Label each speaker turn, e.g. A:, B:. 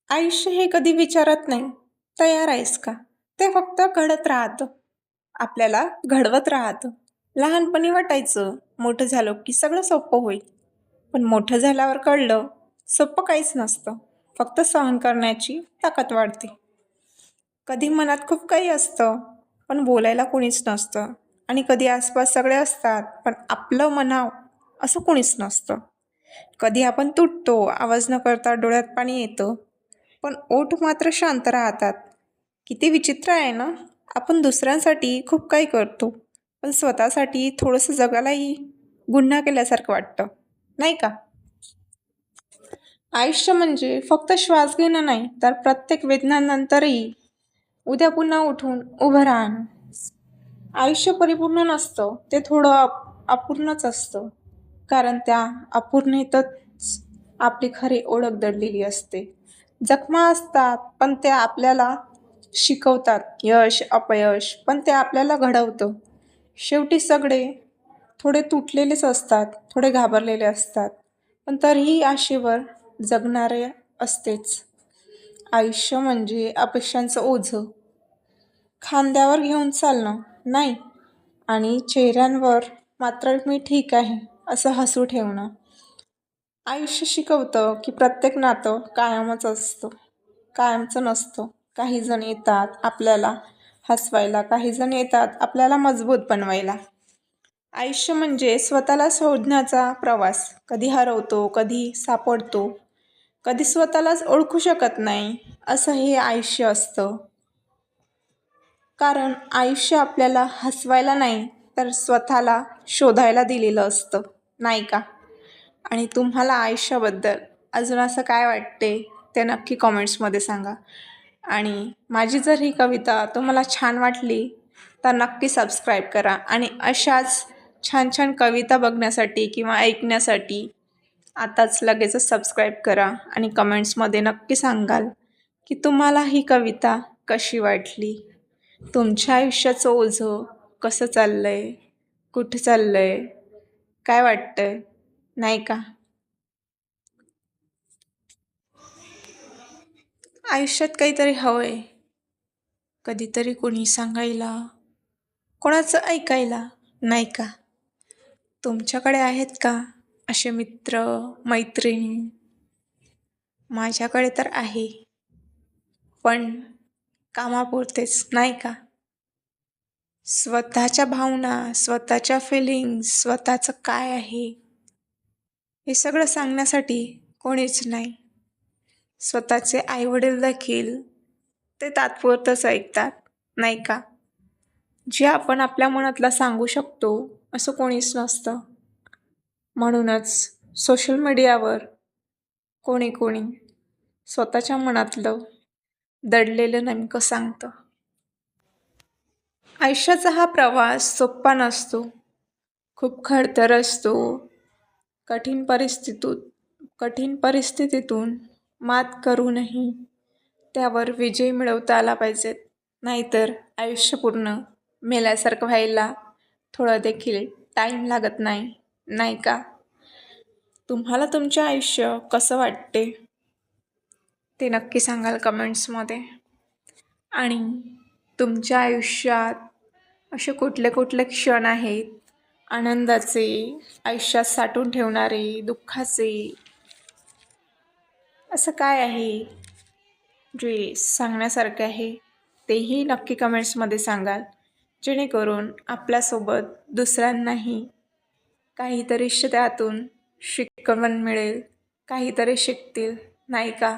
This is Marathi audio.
A: आयुष्य हे कधी विचारत नाही, तयार आहेस का? ते फक्त घडत राहतं. आपल्याला घडवत राहतं. लहानपणी वाटायचं, मोठं झालो की सगळं सोपं होईल. पण मोठं झाल्यावर कळलं, सोपं काहीच नसतं. फक्त सहन करण्याची ताकद वाढते. कधी मनात खूप काही असतं, पण बोलायला कोणीच नसतं. आणि कधी आसपास सगळे असतात, पण आपलं म्हणावं असं कोणीच नसतं. कधी आपण तुटतो, आवाज न करता डोळ्यात पाणी येतं, पण ओठ मात्र शांत राहतात. किती विचित्र आहे ना? आपण दुसऱ्यांसाठी खूप काही करतो, पण स्वतःसाठी थोडंसं जगायलाही गुन्हा केल्यासारखं वाटतं, नाही का? आयुष्य म्हणजे फक्त श्वास घेणं नाही, तर प्रत्येक वेदनानंतरही उद्या पुन्हा उठून उभं राहणं. आयुष्य परिपूर्ण नसतं, ते थोडं अपूर्णच असतं. कारण त्या अपूर्णतेतच आपली खरी ओळख दडलेली असते. जखमा असतात, पण ते आपल्याला शिकवतात. यश, अपयश, पण ते आपल्याला घडवतं. शेवटी सगळे थोडे तुटलेलेच असतात, थोडे घाबरलेले असतात, पण तरीही आशेवर जगणारे असतेच. आयुष्य म्हणजे अपेक्षांचं ओझं खांद्यावर घेऊन चालणं नाही, आणि चेहऱ्यांवर मात्र मी ठीक आहे असं हसू ठेवणं. आयुष्य शिकवतं की प्रत्येक नातं कायमच असतं, कायमचं नसतं. काही जण येतात आपल्याला हसवायला, काही जण येतात आपल्याला मजबूत बनवायला. आयुष्य म्हणजे स्वतःला शोधण्याचा प्रवास. कधी हरवतो, कधी सापडतो, कधी स्वतःलाच ओळखू शकत नाही. असं हे आयुष्य असतं. कारण आयुष्य आपल्याला हसवायला नाही, तर स्वतःला शोधायला दिलेलं असतं, नाही का? आणि तुम्हाला आयुष्याबद्दल अजून असं काय वाटते ते नक्की कॉमेंट्समध्ये सांगा. आणि माझी जर ही कविता तुम्हाला छान वाटली तर नक्की सबस्क्राईब करा. आणि अशाच छान छान कविता बघण्यासाठी किंवा ऐकण्यासाठी आताच लगेचच सबस्क्राईब करा. आणि कमेंट्समध्ये नक्की सांगाल की तुम्हाला ही कविता कशी वाटली. तुमच्या आयुष्याचं ओझं कसं चाललंय, कुठं चाललंय, काय वाटतंय, नाही का? आयुष्यात काहीतरी हवंय, कधीतरी कोणी सांगायला, कोणाचं ऐकायला, नाही का? तुमच्याकडे आहेत का असे मित्र, मैत्रिणी? माझ्याकडे तर आहे, पण कामापुरतेच, नाही का? स्वतःच्या भावना, स्वतःच्या फिलिंग्स, स्वतःचं काय आहे हे सगळं सांगण्यासाठी कोणीच नाही. स्वतःचे आईवडील देखील ते तात्पुरतंच ऐकतात, नाही का? जे आपण आपल्या मनातलं सांगू शकतो असं कोणीच नसतं. म्हणूनच सोशल मीडियावर कोणी कोणी स्वतःच्या मनातलं दडलेलं नेमकं सांगतं. आयुष्याचा हा प्रवास सोप्पा नसतो, खूप खडतर असतो. कठीण परिस्थितीतून मात करूनही त्यावर विजय मिळवता आला पाहिजेत. नाहीतर आयुष्य पूर्ण मेल्यासारखं व्हायला थोडं देखील टाईम लागत नाही, नाही का? तुम्हाला तुमचे आयुष्य कसं वाटते ते नक्की सांगाल कमेंट्समध्ये. आणि तुमच्या आयुष्यात असे कुठले कुठले क्षण आहेत आनंदाचे, आयुष्यात साठवून ठेवणारे, दुःखाचे, असं काय आहे जे सांगण्यासारखे आहे तेही नक्की कमेंट्समध्ये सांगाल. जेणेकरून आपल्यासोबत दुसऱ्यांनाही काहीतरी त्यातून शिकवण मिळेल, काहीतरी शिकतील, नाही का?